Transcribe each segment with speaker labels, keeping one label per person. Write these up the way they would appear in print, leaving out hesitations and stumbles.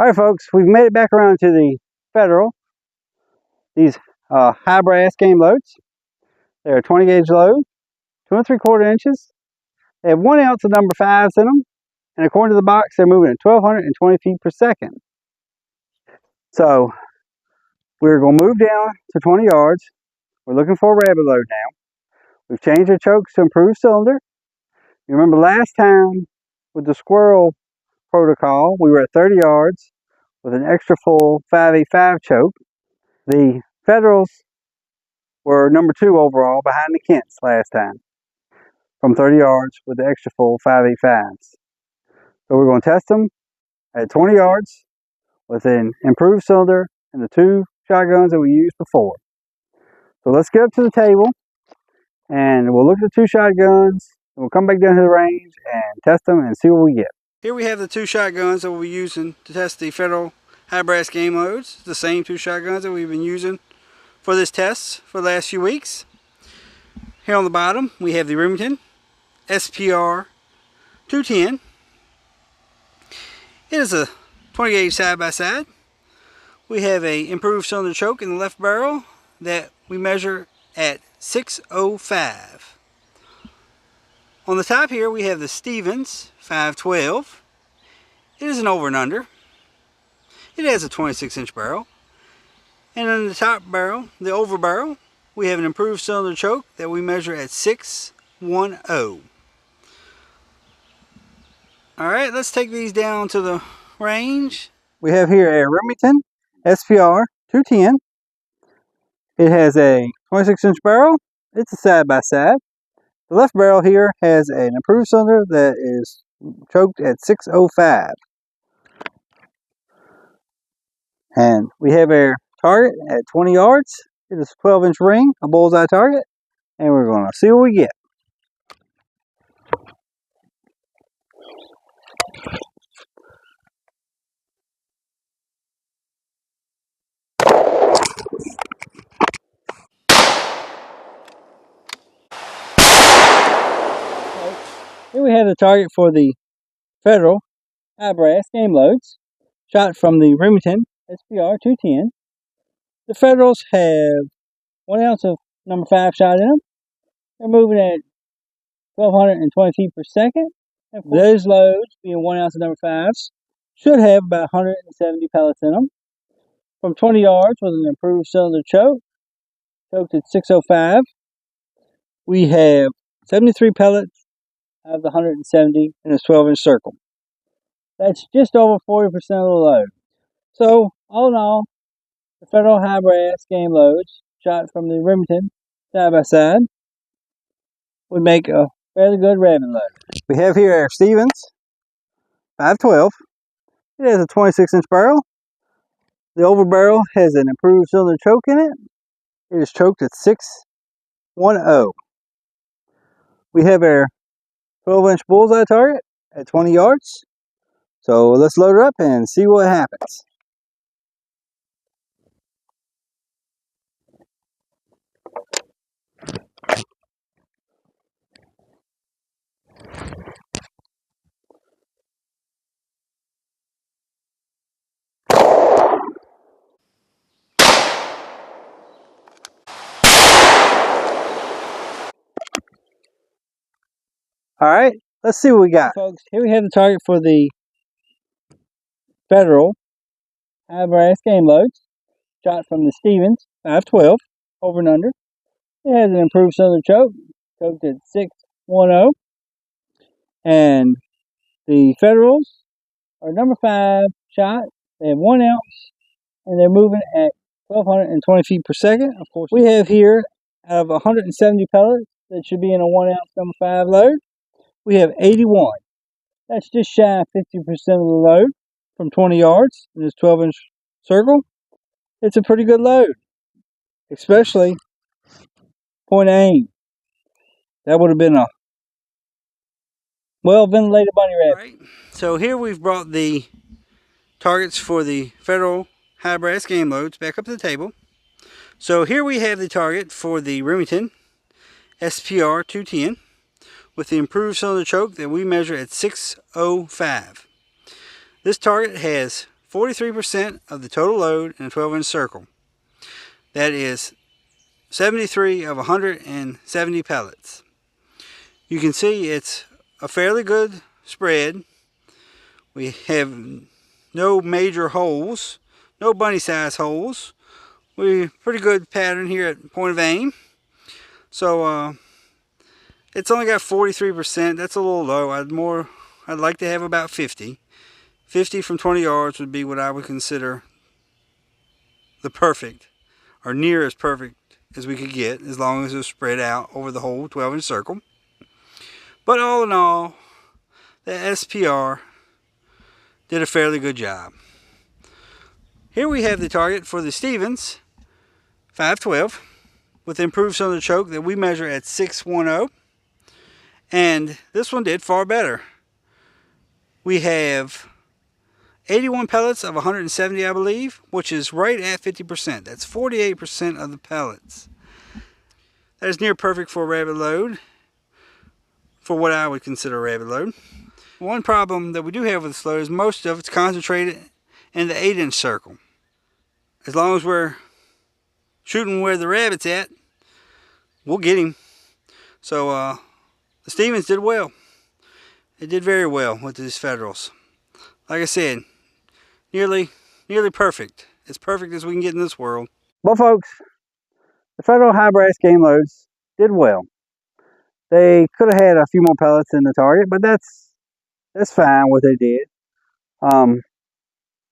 Speaker 1: Alright folks, we've made it back around to the Federal. These high brass game loads. They're a 20 gauge load, 2 3/4 inches. They have 1 ounce of number 5s in them. And according to the box, they're moving at 1,220 feet per second. So we're going to move down to 20 yards. We're looking for a rabbit load now. We've changed our chokes to improved cylinder. You remember last time with the squirrel protocol, we were at 30 yards with an extra full 585 choke. The Federals were number 2 overall behind the Kents last time from 30 yards with the extra full 585s. So we're going to test them at 20 yards with an improved cylinder and the 2 shotguns that we used before. So let's get up to the table and we'll look at the 2 shotguns and we'll come back down to the range and test them and see what we get. Here we have the 2 shotguns that we'll be using to test the Federal high brass game loads. The same 2 shotguns that we've been using for this test for the last few weeks. Here on the bottom we have the Remington SPR 210. It is a 20 gauge side by side. We have a improved cylinder choke in the left barrel that we measure at 605. On the top here we have the Stevens 512. It is an over and under. It has a 26-inch barrel. And in the top barrel, the over barrel, we have an improved cylinder choke that we measure at 610. Alright, let's take these down to the range. We have here a Remington SPR 210. It has a 26-inch barrel. It's a side-by-side. The left barrel here has an improved cylinder that is choked at 605. And we have our target at 20 yards. It is a 12-inch ring, a bullseye target. And we're going to see what we get. Here we have the target for the Federal high brass game loads, shot from the Remington SPR 210. The Federals have 1 ounce of number 5 shot in them. They're moving at 1,220 feet per second. And those loads, being 1 ounce of number 5s, should have about 170 pellets in them. From 20 yards with an improved cylinder choke, choked at 605, we have 73 pellets out of the 170 in a 12-inch circle. That's just over 40% of the load. So, all in all, the Federal high brass game loads, shot from the Remington side by side, would make a fairly good rabbit load. We have here our Stevens 512. It has a 26-inch barrel. The over barrel has an improved cylinder choke in it. It is choked at 610. We have our 12-inch bullseye target at 20 yards. So let's load her up and see what happens. Alright, let's see what we got. Folks, here we have the target for the Federal high brass game loads, shot from the Stevens 512, over and under. It has an improved cylinder choke, choked at 610. And the Federals are number 5 shot. They have 1 ounce and they're moving at 1,220 feet per second. Of course, we have here out of 170 pellets that should be in a 1 ounce number 5 load, we have 81. That's just shy of 50% of the load from 20 yards in this 12-inch circle. It's a pretty good load, especially point aim. That would have been a well-ventilated bunny rabbit. Right. So here we've brought the targets for the Federal high brass game loads back up to the table. So here we have the target for the Remington SPR 210 with the improved cylinder choke that we measure at 605. This target has 43% of the total load in a 12-inch circle. That is 73 of 170 pellets. You can see it's a fairly good spread. We have no major holes, no bunny size holes. We're pretty good pattern here at point of aim. So it's only got 43%. That's a little low. I'd like to have about 50. 50 from 20 yards would be what I would consider the perfect, or near as perfect as we could get, as long as it was spread out over the whole 12-inch circle. But all in all, the SPR did a fairly good job. Here we have the target for the Stevens 512 with improved cylinder choke that we measure at 610. And this one did far better. We have 81 pellets of 170, I believe, which is right at 50%. That's 48% of the pellets. That is near perfect for a rabbit load, for what I would consider a rabbit load. One problem that we do have with this load is most of it's concentrated in the 8-inch circle. As long as we're shooting where the rabbit's at, we'll get him. So the Stevens did well. It did very well with these Federals. Like I said, nearly perfect. As perfect as we can get in this world. Well, folks, the Federal high brass game loads did well. They could have had a few more pellets in the target, but that's fine what they did.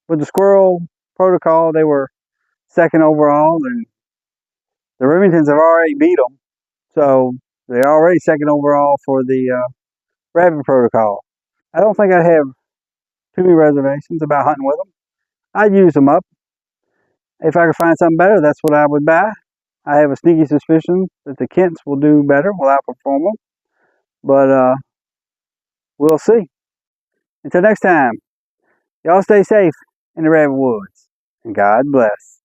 Speaker 1: With the Squirrel protocol, they were second overall, and the Remingtons have already beat them, so they're already second overall for the Rabbit protocol. I don't think I'd have too many reservations about hunting with them. I'd use them up. If I could find something better, that's what I would buy. I have a sneaky suspicion that the Kents will do better, will outperform them. But we'll see. Until next time, y'all stay safe in the Rabbit Woods, and God bless.